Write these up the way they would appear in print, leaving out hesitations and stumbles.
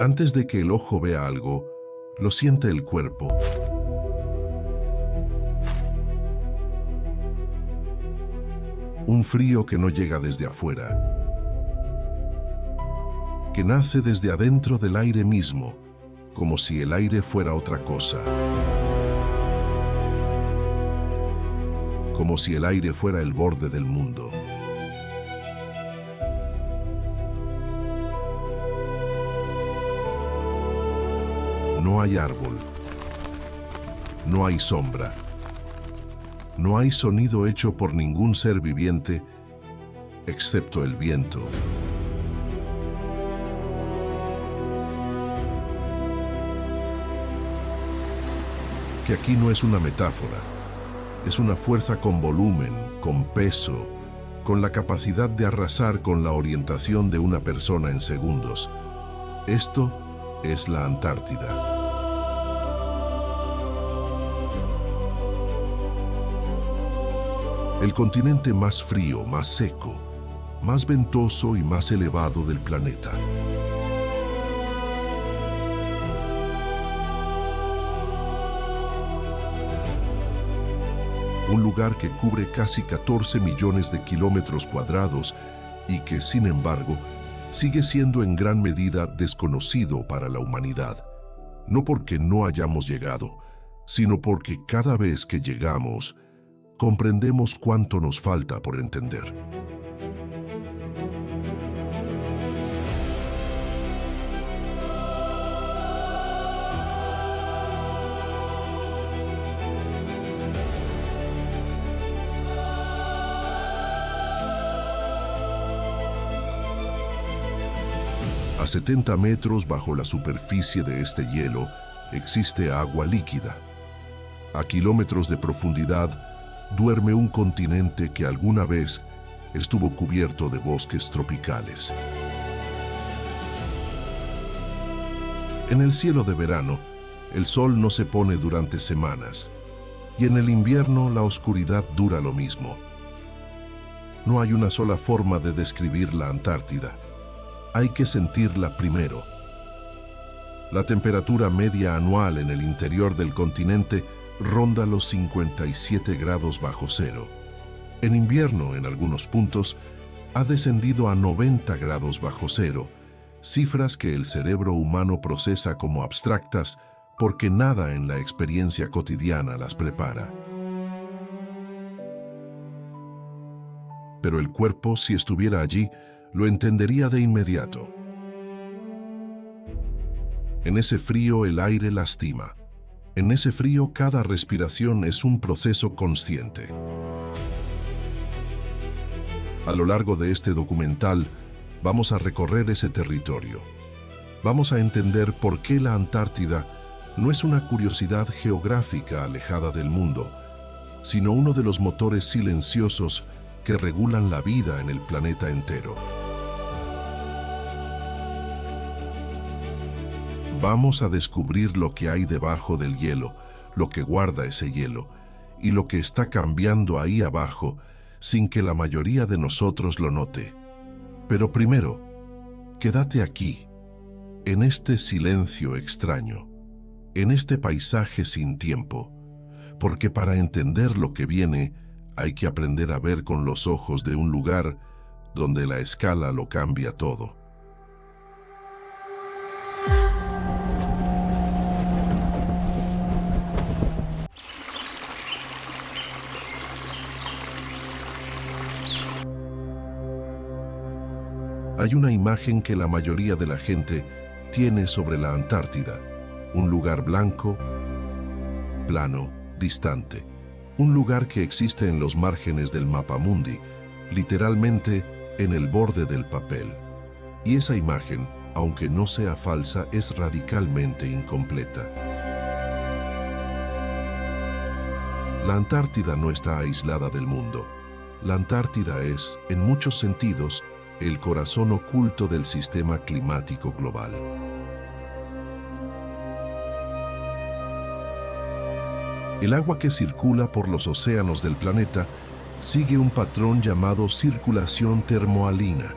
Antes de que el ojo vea algo, lo siente el cuerpo. Un frío que no llega desde afuera, que nace desde adentro del aire mismo, como si el aire fuera otra cosa. Como si el aire fuera el borde del mundo. No hay árbol, no hay sombra, no hay sonido hecho por ningún ser viviente, excepto el viento. Que aquí no es una metáfora, es una fuerza con volumen, con peso, con la capacidad de arrasar con la orientación de una persona en segundos. Esto es la Antártida. El continente más frío, más seco, más ventoso y más elevado del planeta. Un lugar que cubre casi 14 millones de kilómetros cuadrados y que, sin embargo, sigue siendo en gran medida desconocido para la humanidad. No porque no hayamos llegado, sino porque cada vez que llegamos, comprendemos cuánto nos falta por entender. A 70 metros bajo la superficie de este hielo existe agua líquida. A kilómetros de profundidad duerme un continente que alguna vez estuvo cubierto de bosques tropicales. En el cielo de verano, el sol no se pone durante semanas, y en el invierno la oscuridad dura lo mismo. No hay una sola forma de describir la Antártida. Hay que sentirla primero. La temperatura media anual en el interior del continente ronda los 57 grados bajo cero. En invierno, en algunos puntos, ha descendido a 90 grados bajo cero, cifras que el cerebro humano procesa como abstractas porque nada en la experiencia cotidiana las prepara. Pero el cuerpo, si estuviera allí, lo entendería de inmediato. En ese frío el aire lastima. En ese frío cada respiración es un proceso consciente. A lo largo de este documental vamos a recorrer ese territorio. Vamos a entender por qué la Antártida no es una curiosidad geográfica alejada del mundo, sino uno de los motores silenciosos que regulan la vida en el planeta entero. Vamos a descubrir lo que hay debajo del hielo, lo que guarda ese hielo, y lo que está cambiando ahí abajo sin que la mayoría de nosotros lo note. Pero primero, quédate aquí, en este silencio extraño, en este paisaje sin tiempo, porque para entender lo que viene hay que aprender a ver con los ojos de un lugar donde la escala lo cambia todo. Hay una imagen que la mayoría de la gente tiene sobre la Antártida, un lugar blanco, plano, distante, un lugar que existe en los márgenes del mapamundi, literalmente en el borde del papel. Y esa imagen, aunque no sea falsa, es radicalmente incompleta. La Antártida no está aislada del mundo. La Antártida es, en muchos sentidos, el corazón oculto del sistema climático global. El agua que circula por los océanos del planeta sigue un patrón llamado circulación termohalina,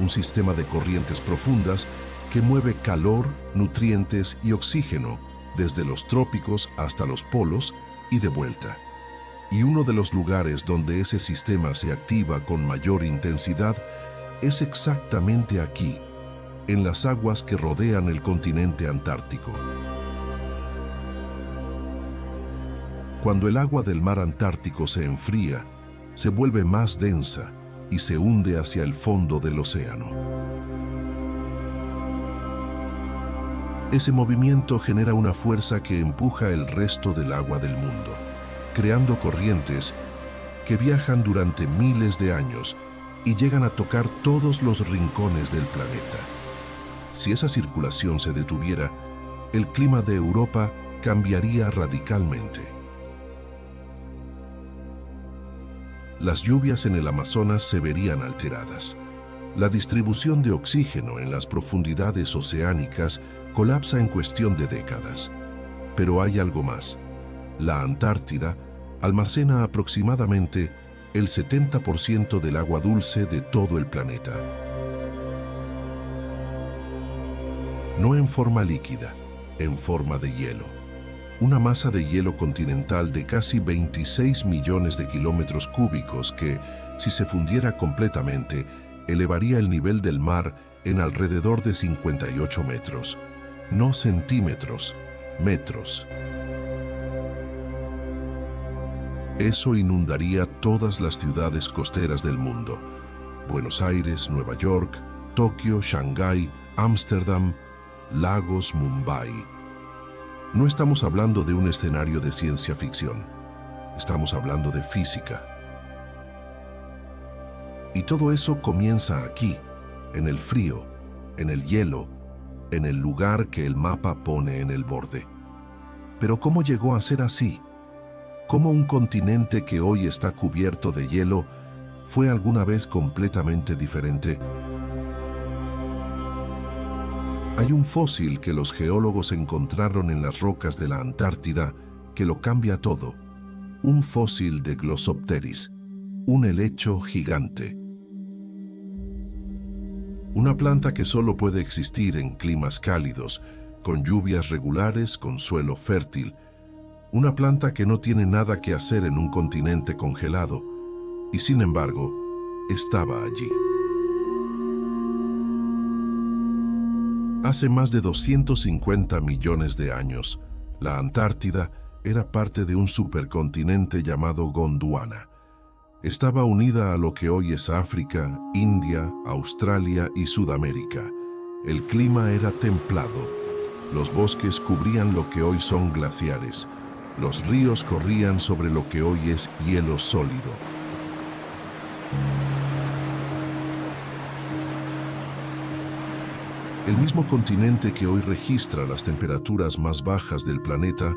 un sistema de corrientes profundas que mueve calor, nutrientes y oxígeno desde los trópicos hasta los polos y de vuelta. Y uno de los lugares donde ese sistema se activa con mayor intensidad es exactamente aquí, en las aguas que rodean el continente antártico. Cuando el agua del mar Antártico se enfría, se vuelve más densa y se hunde hacia el fondo del océano. Ese movimiento genera una fuerza que empuja el resto del agua del mundo, creando corrientes que viajan durante miles de años y llegan a tocar todos los rincones del planeta. Si esa circulación se detuviera, el clima de Europa cambiaría radicalmente. Las lluvias en el Amazonas se verían alteradas. La distribución de oxígeno en las profundidades oceánicas colapsa en cuestión de décadas. Pero hay algo más. La Antártida almacena aproximadamente el 70% del agua dulce de todo el planeta. No en forma líquida, en forma de hielo. Una masa de hielo continental de casi 26 millones de kilómetros cúbicos que, si se fundiera completamente, elevaría el nivel del mar en alrededor de 58 metros. No centímetros, metros. Eso inundaría todas las ciudades costeras del mundo. Buenos Aires, Nueva York, Tokio, Shanghái, Ámsterdam, Lagos, Mumbai. No estamos hablando de un escenario de ciencia ficción. Estamos hablando de física. Y todo eso comienza aquí, en el frío, en el hielo, en el lugar que el mapa pone en el borde. Pero ¿cómo llegó a ser así? ¿Cómo un continente que hoy está cubierto de hielo fue alguna vez completamente diferente? Hay un fósil que los geólogos encontraron en las rocas de la Antártida que lo cambia todo. Un fósil de Glossopteris, un helecho gigante. Una planta que solo puede existir en climas cálidos, con lluvias regulares, con suelo fértil. Una planta que no tiene nada que hacer en un continente congelado, y sin embargo, estaba allí. Hace más de 250 millones de años, la Antártida era parte de un supercontinente llamado Gondwana. Estaba unida a lo que hoy es África, India, Australia y Sudamérica. El clima era templado. Los bosques cubrían lo que hoy son glaciares. Los ríos corrían sobre lo que hoy es hielo sólido. El mismo continente que hoy registra las temperaturas más bajas del planeta,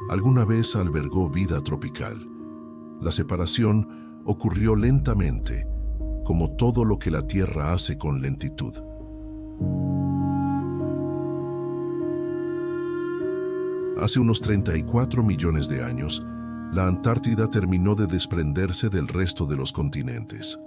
alguna vez albergó vida tropical. La separación ocurrió lentamente, como todo lo que la Tierra hace con lentitud. Hace unos 34 millones de años, la Antártida terminó de desprenderse del resto de los continentes.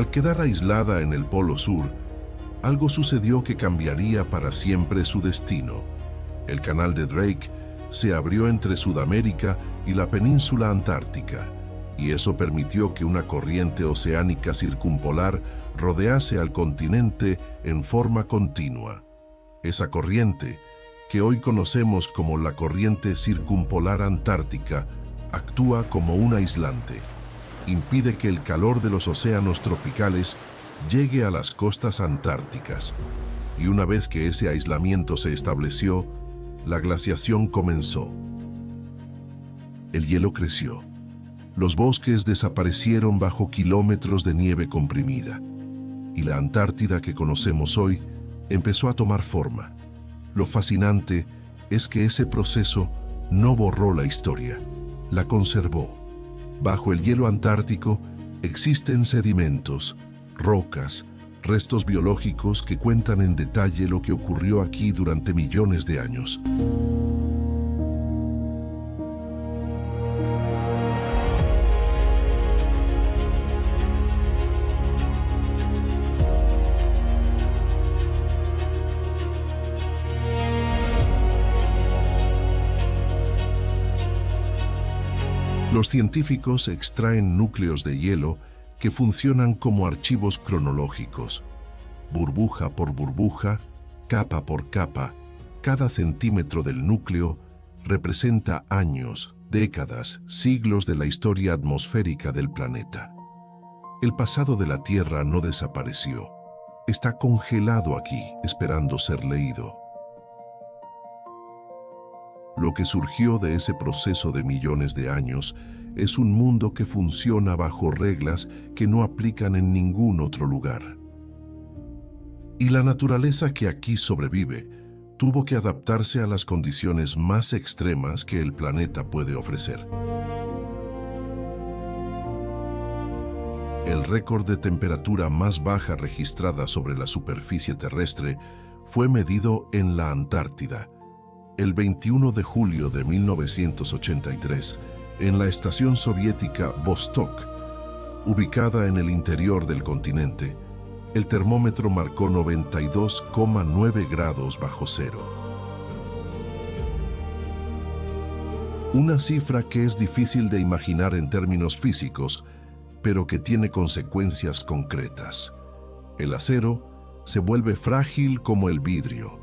Al quedar aislada en el Polo Sur, algo sucedió que cambiaría para siempre su destino. El canal de Drake se abrió entre Sudamérica y la península antártica, y eso permitió que una corriente oceánica circumpolar rodease al continente en forma continua. Esa corriente, que hoy conocemos como la corriente circumpolar antártica, actúa como un aislante. Impide que el calor de los océanos tropicales llegue a las costas antárticas. Y una vez que ese aislamiento se estableció, la glaciación comenzó. El hielo creció. Los bosques desaparecieron bajo kilómetros de nieve comprimida. Y la Antártida que conocemos hoy empezó a tomar forma. Lo fascinante es que ese proceso no borró la historia, la conservó. Bajo el hielo antártico existen sedimentos, rocas, restos biológicos que cuentan en detalle lo que ocurrió aquí durante millones de años. Los científicos extraen núcleos de hielo que funcionan como archivos cronológicos. Burbuja por burbuja, capa por capa, cada centímetro del núcleo representa años, décadas, siglos de la historia atmosférica del planeta. El pasado de la Tierra no desapareció. Está congelado aquí, esperando ser leído. Lo que surgió de ese proceso de millones de años es un mundo que funciona bajo reglas que no aplican en ningún otro lugar. Y la naturaleza que aquí sobrevive tuvo que adaptarse a las condiciones más extremas que el planeta puede ofrecer. El récord de temperatura más baja registrada sobre la superficie terrestre fue medido en la Antártida, el 21 de julio de 1983, en la estación soviética Vostok, ubicada en el interior del continente. El termómetro marcó 92,9 grados bajo cero. Una cifra que es difícil de imaginar en términos físicos, pero que tiene consecuencias concretas. El acero se vuelve frágil como el vidrio.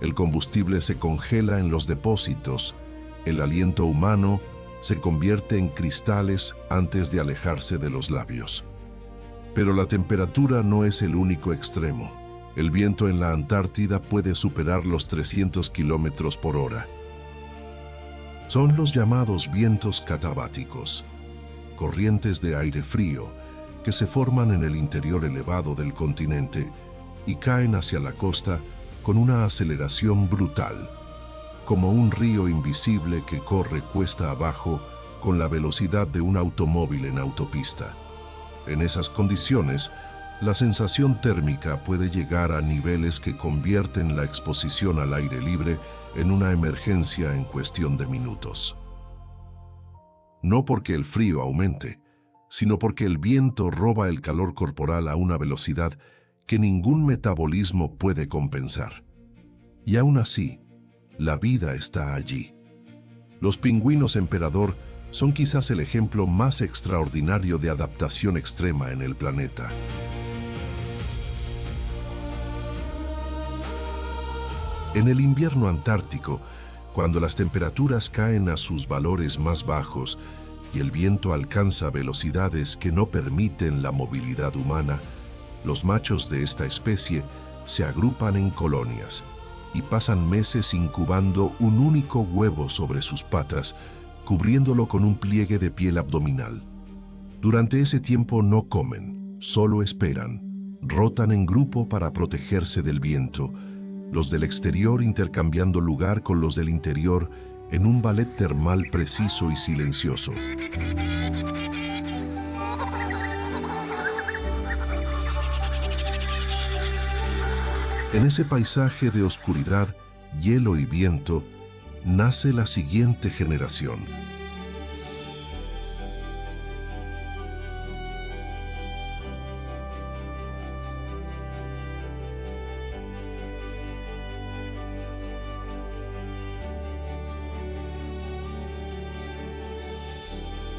El combustible se congela en los depósitos. El aliento humano se convierte en cristales antes de alejarse de los labios. Pero la temperatura no es el único extremo. El viento en la Antártida puede superar los 300 kilómetros por hora. Son los llamados vientos catabáticos, corrientes de aire frío que se forman en el interior elevado del continente y caen hacia la costa con una aceleración brutal, como un río invisible que corre cuesta abajo con la velocidad de un automóvil en autopista. En esas condiciones, la sensación térmica puede llegar a niveles que convierten la exposición al aire libre en una emergencia en cuestión de minutos. No porque el frío aumente, sino porque el viento roba el calor corporal a una velocidad que ningún metabolismo puede compensar. Y aún así, la vida está allí. Los pingüinos emperador son quizás el ejemplo más extraordinario de adaptación extrema en el planeta. En el invierno antártico, cuando las temperaturas caen a sus valores más bajos y el viento alcanza velocidades que no permiten la movilidad humana, los machos de esta especie se agrupan en colonias y pasan meses incubando un único huevo sobre sus patas, cubriéndolo con un pliegue de piel abdominal. Durante ese tiempo no comen, solo esperan. Rotan en grupo para protegerse del viento, los del exterior intercambiando lugar con los del interior en un ballet termal preciso y silencioso. En ese paisaje de oscuridad, hielo y viento, nace la siguiente generación.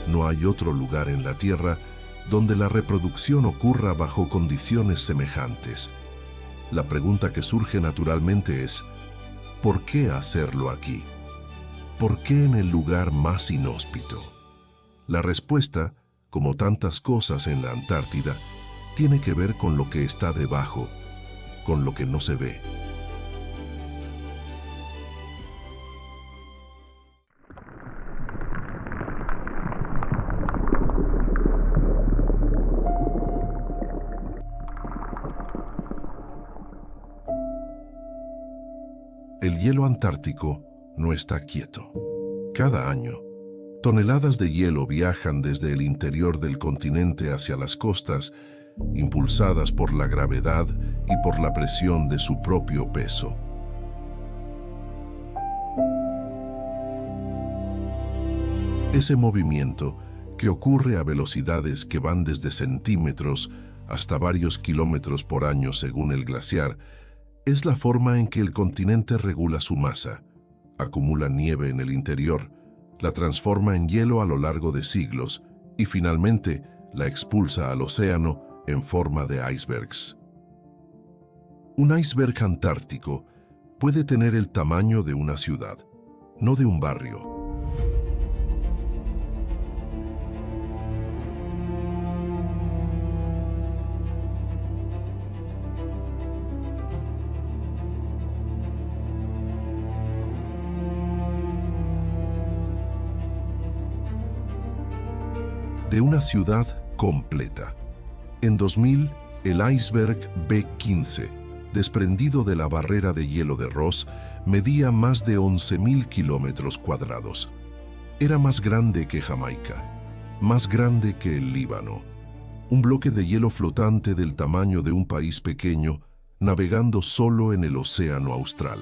No hay otro lugar en la Tierra donde la reproducción ocurra bajo condiciones semejantes. La pregunta que surge naturalmente es, ¿por qué hacerlo aquí? ¿Por qué en el lugar más inhóspito? La respuesta, como tantas cosas en la Antártida, tiene que ver con lo que está debajo, con lo que no se ve. El hielo antártico no está quieto. Cada año, Toneladas de hielo viajan desde el interior del continente hacia las costas, impulsadas por la gravedad y por la presión de su propio peso. Ese movimiento, que ocurre a velocidades que van desde centímetros hasta varios kilómetros por año según el glaciar, es la forma en que el continente regula su masa, acumula nieve en el interior, la transforma en hielo a lo largo de siglos y finalmente la expulsa al océano en forma de icebergs. Un iceberg antártico puede tener el tamaño de una ciudad, no de un barrio. De una ciudad completa. En 2000, el iceberg B-15, desprendido de la barrera de hielo de Ross, medía más de 11.000 kilómetros cuadrados. Era más grande que Jamaica, más grande que el Líbano. Un bloque de hielo flotante del tamaño de un país pequeño, navegando solo en el océano austral.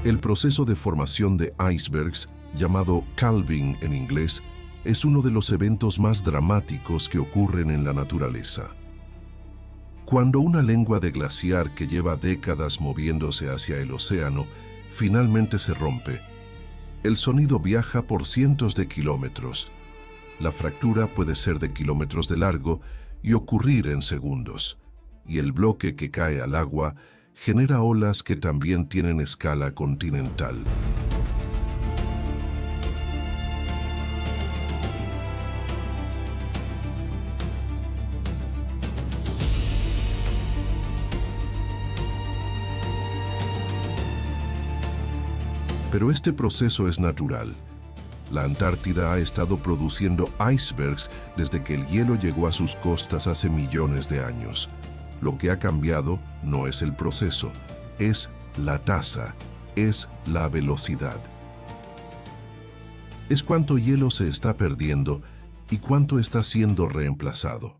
El proceso de formación de icebergs, llamado calving en inglés, es uno de los eventos más dramáticos que ocurren en la naturaleza. Cuando una lengua de glaciar que lleva décadas moviéndose hacia el océano finalmente se rompe, el sonido viaja por cientos de kilómetros. La fractura puede ser de kilómetros de largo y ocurrir en segundos, y el bloque que cae al agua genera olas que también tienen escala continental. Pero este proceso es natural. La Antártida ha estado produciendo icebergs desde que el hielo llegó a sus costas hace millones de años. Lo que ha cambiado no es el proceso, es la tasa, es la velocidad. Es cuánto hielo se está perdiendo y cuánto está siendo reemplazado.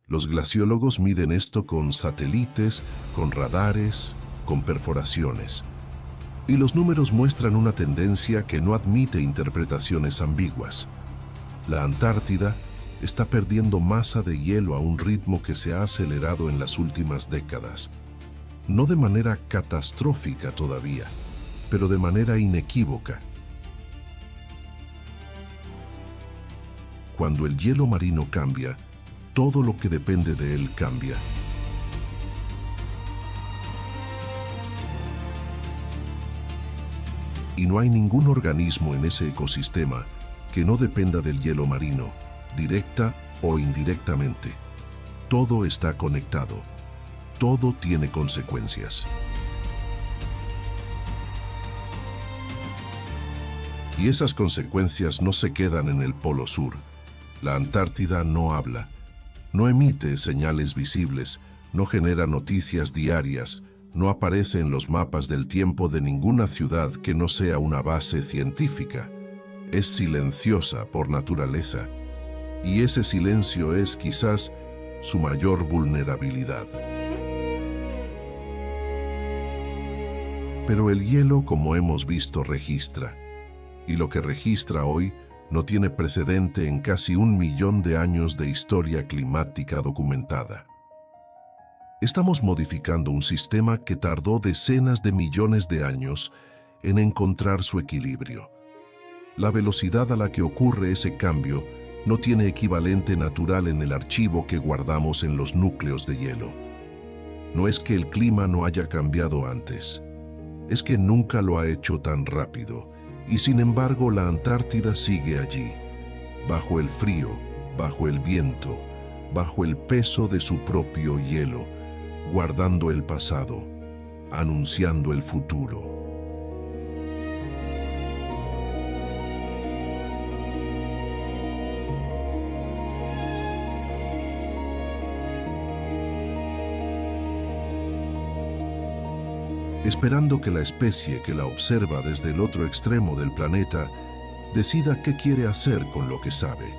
Los glaciólogos miden esto con satélites, con radares, con perforaciones. Y los números muestran una tendencia que no admite interpretaciones ambiguas. La Antártida está perdiendo masa de hielo a un ritmo que se ha acelerado en las últimas décadas. No de manera catastrófica todavía, pero de manera inequívoca. Cuando el hielo marino cambia, todo lo que depende de él cambia. Y no hay ningún organismo en ese ecosistema que no dependa del hielo marino, directa o indirectamente. Todo está conectado. Todo tiene consecuencias. Y esas consecuencias no se quedan en el Polo Sur. La Antártida no habla, no emite señales visibles, no genera noticias diarias, no aparece en los mapas del tiempo de ninguna ciudad que no sea una base científica. Es silenciosa por naturaleza. Y ese silencio es quizás su mayor vulnerabilidad. Pero el hielo, como hemos visto, registra. Y lo que registra hoy no tiene precedente en casi 1 millón de años de historia climática documentada. Estamos modificando un sistema que tardó decenas de millones de años en encontrar su equilibrio. La velocidad a la que ocurre ese cambio no tiene equivalente natural en el archivo que guardamos en los núcleos de hielo. No es que el clima no haya cambiado antes, es que nunca lo ha hecho tan rápido, y sin embargo la Antártida sigue allí, bajo el frío, bajo el viento, bajo el peso de su propio hielo, guardando el pasado, anunciando el futuro. esperando que la especie que la observa desde el otro extremo del planeta decida qué quiere hacer con lo que sabe.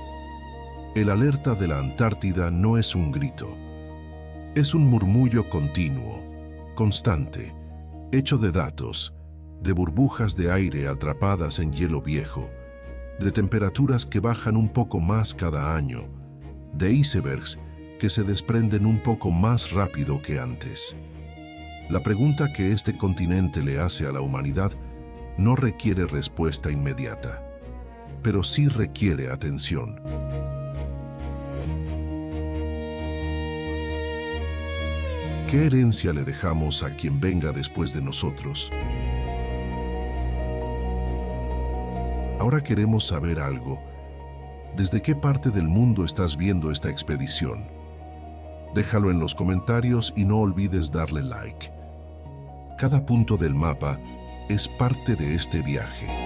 El alerta de la Antártida no es un grito. Es un murmullo continuo, constante, hecho de datos, de burbujas de aire atrapadas en hielo viejo, de temperaturas que bajan un poco más cada año, de icebergs que se desprenden un poco más rápido que antes. La pregunta que este continente le hace a la humanidad no requiere respuesta inmediata, pero sí requiere atención. ¿Qué herencia le dejamos a quien venga después de nosotros? Ahora queremos saber algo. ¿Desde qué parte del mundo estás viendo esta expedición? Déjalo en los comentarios y no olvides darle like. Cada punto del mapa es parte de este viaje.